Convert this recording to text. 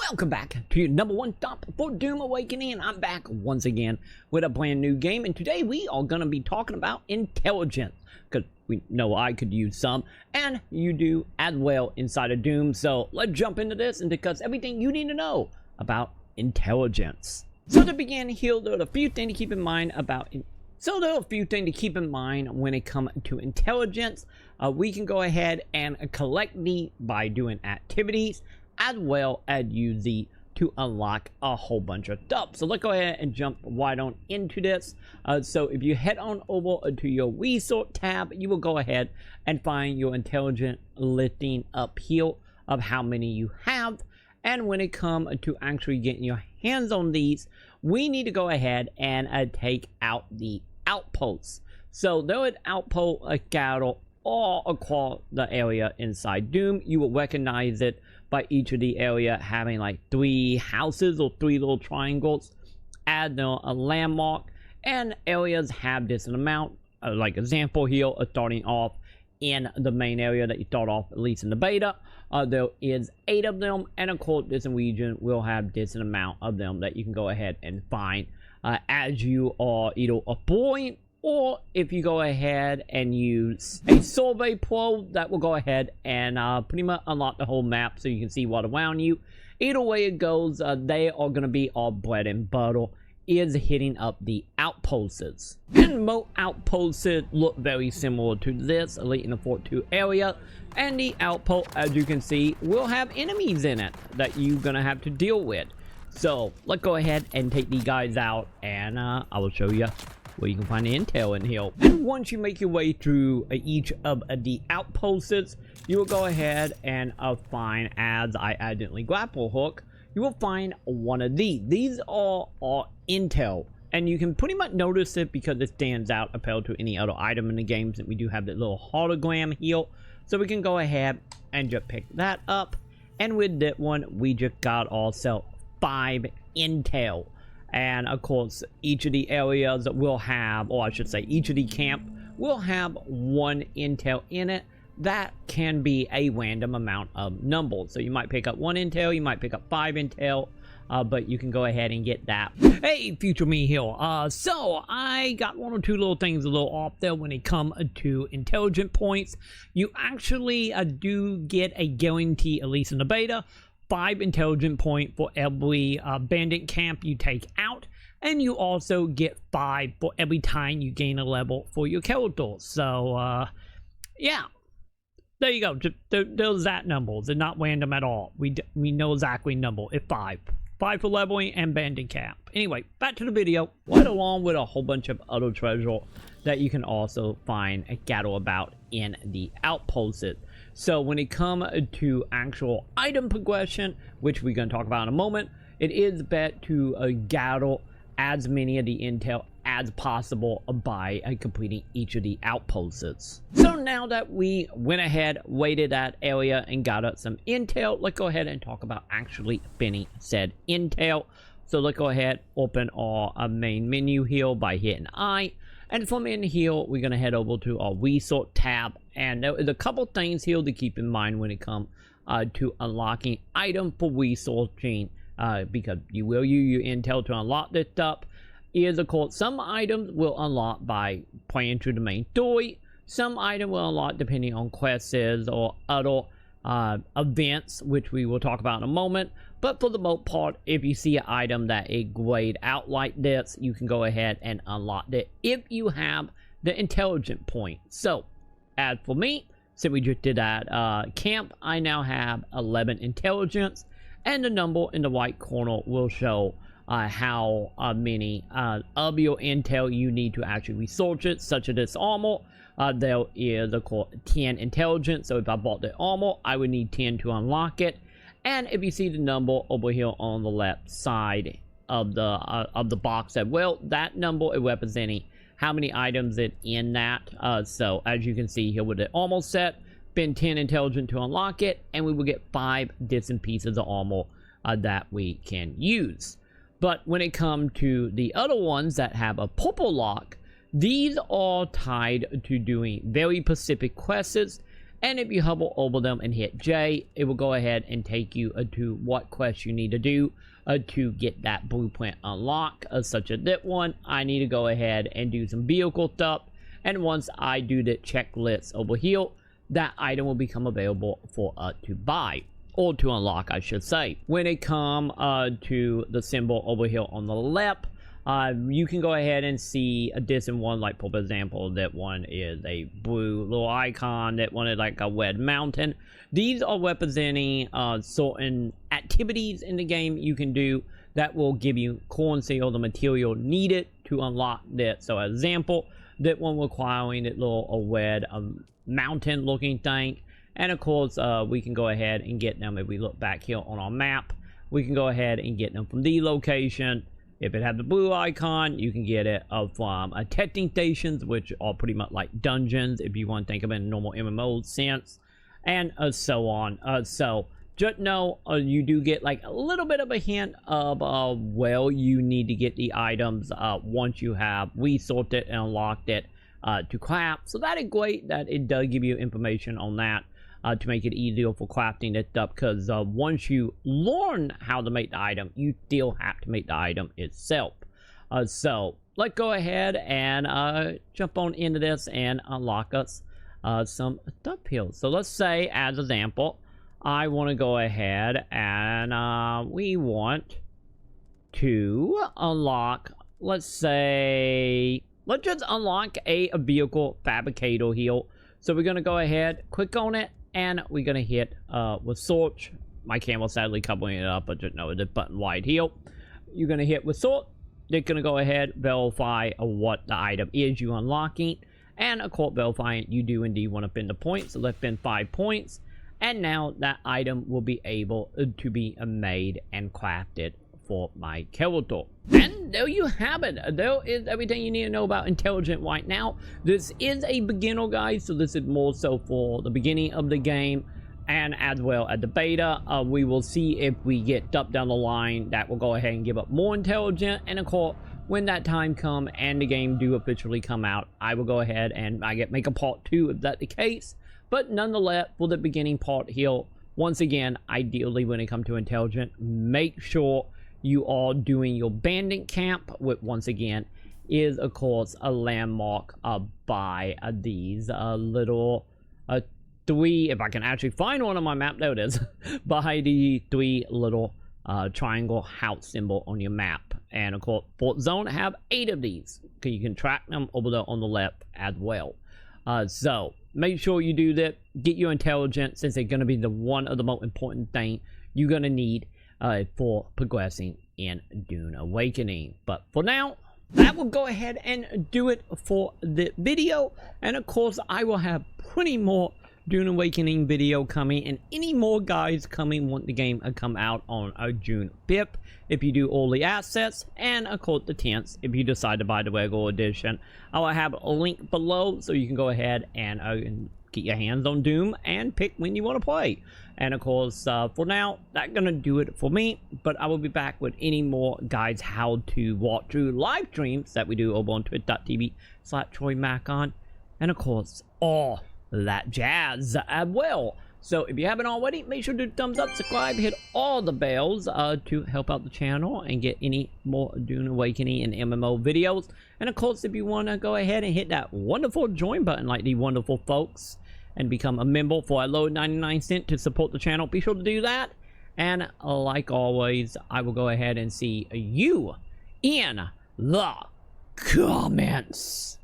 Welcome back to your #1 stop for Dune Awakening, and I'm back once again with a brand new game. And today we are going to be talking about intelligence, because we know I could use some, and you do as well inside of Doom. So let's jump into this and discuss everything you need to know about intelligence. So to begin here, there are a few things to keep in mind when it comes to intelligence. We can go ahead and collect these by doing activities, as well as use these to unlock a whole bunch of stuff. So let's go ahead and jump right on into this. So if you head on over to your resource tab, you will go ahead and find your intelligence listing up here of how many you have. And when it comes to actually getting your hands on these, we need to go ahead and take out the outposts. So there is outpost scattered all across the area inside Doom. You will recognize it by each of the area having like 3 houses or 3 little triangles as a landmark, and areas have this amount. Like example here, starting off in the main area that you start off, at least in the beta, there is 8 of them, and of course this region will have this amount of them that you can go ahead and find as you are either exploring, or if you go ahead and use a survey pro that will go ahead and pretty much unlock the whole map so you can see what around you. Either way it goes, they are going to be our bread and butter, is hitting up the outposts. And most outposts look very similar to this, at least in the Fort 2 area. And the outpost, as you can see, will have enemies in it that you're going to have to deal with. So let's go ahead and take these guys out, and I will show you where you can find the intel in here. And once you make your way through each of the outposts, you will go ahead and find, as I accidentally grapple hook, you will find one of these. These are intel, and you can pretty much notice it because it stands out compared to any other item in the games. That we do have that little hologram here, so we can go ahead and just pick that up. And with that one, we just got ourselves 5 intel. And of course, each of the areas will have, or I should say, each of the camp will have 1 intel in it. That can be a random amount of numbers. So you might pick up 1 intel, you might pick up 5 intel, but you can go ahead and get that. Hey, future me here. So I got 1 or 2 little things a little off there when it comes to intelligent points. You actually do get a guarantee, at least in the beta, 5 intelligent point for every bandit camp you take out, and you also get 5 for every time you gain a level for your character. So yeah, there you go. Just those that numbers. They're not random at all. We know exactly number. It's 5 for leveling and bandit camp. Anyway, back to the video. Right along with a whole bunch of other treasure that you can also find and gather about in the outposts. So when it comes to actual item progression, which we're going to talk about in a moment, it is better to gather as many of the intel as possible by completing each of the outposts. So now that we went ahead, waited that area, and got us some intel, let's go ahead and talk about actually spinning said intel. So let's go ahead, open our main menu here by hitting I. And from in here, we're going to head over to our resource tab. And there is a couple things here to keep in mind when it comes to unlocking item for resourcing, because you will use your intel to unlock this stuff. Is, of course, some items will unlock by playing through the main story. Some items will unlock depending on quests or other events, which we will talk about in a moment. But for the most part, if you see an item that is grayed out like this, you can go ahead and unlock it if you have the intelligent point. So as for me, since we just did that camp, I now have 11 intelligence, and the number in the right corner will show how many of your intel you need to actually research it, such as this armor. There is, of course, 10 intelligence, so if I bought the armor, I would need 10 to unlock it. And if you see the number over here on the left side of the box as well, that number is representing how many items is in that. So as you can see here with the armor set, spend 10 intelligence to unlock it, and we will get 5 different pieces of armor that we can use. But when it comes to the other ones that have a purple lock, these are tied to doing very specific quests And if you hover over them and hit J, it will go ahead and take you to what quest you need to do to get that blueprint unlocked, such as that one. I need to go ahead and do some vehicle stuff, and once I do the checklist over here, that item will become available for to buy, or to unlock, I should say. When it comes to the symbol over here on the left, you can go ahead and see a different one, like for example, that one is a blue little icon, that one is like a red mountain. These are representing certain activities in the game you can do that will give you currency or the material needed to unlock that. So as example, that one requiring that little red mountain looking thing. And of course, we can go ahead and get them if we look back here on our map. We can go ahead and get them from the location. If it has the blue icon, you can get it from testing stations, which are pretty much like dungeons, if you want to think of it in a normal MMO sense, and so on. So just know you do get like a little bit of a hint of well, you need to get the items once you have resourced it and unlocked it to craft. So that is great that it does give you information on that. To make it easier for crafting this stuff, because once you learn how to make the item, you still have to make the item itself. So let's go ahead and jump on into this and unlock us some stuff here. So let's say, as an example, I want to go ahead and we want to unlock, let's say, let's just unlock a vehicle fabricator here. So we're going to go ahead, click on it, and we're going to hit with search. My camera's sadly covering it up, but just know the button right here. You're going to hit with search. They're going to go ahead, verify what the item is you unlocking. And of course, verifying you do indeed want to spend the points. So let's spend 5 points. And now that item will be able to be made and crafted for my character. And there you have it. There is everything you need to know about Intelligent right now. This is a beginner guide, so this is more so for the beginning of the game, and as well as the beta. We will see if we get up down the line that will go ahead and give up more Intelligent. And of course, when that time comes and the game do officially come out, I will go ahead and make a part 2 if that's the case. But nonetheless, for the beginning part here, once again, ideally when it comes to Intelligent, make sure you are doing your bandit camp, which once again is of course a landmark by these little 3, if I can actually find one on my map, there it is, by the 3 little triangle house symbol on your map. And of course, Fort Zone have 8 of these, okay, you can track them over there on the left as well. So make sure you do that, get your intelligence, since it's going to be the one of the most important thing you're going to need for progressing in Dune Awakening. But for now, that will go ahead and do it for the video. And of course, I will have plenty more Dune Awakening video coming, and any more guides coming once the game come out on June 5th if you do all the assets, and of course the 10th if you decide to buy the regular edition. I will have a link below so you can go ahead and get your hands on Doom and pick when you want to play. And of course, for now, that's gonna do it for me, but I will be back with any more guides how to walk through live streams that we do over on twitch.tv/TroyMaconn, and of course all that jazz as well. So if you haven't already, make sure to thumbs up, subscribe, hit all the bells to help out the channel and get any more Dune Awakening and MMO videos. And of course, if you want to go ahead and hit that wonderful join button like the wonderful folks and become a member for a low 99 cents to support the channel, be sure to do that. And like always, I will go ahead and see you in the comments.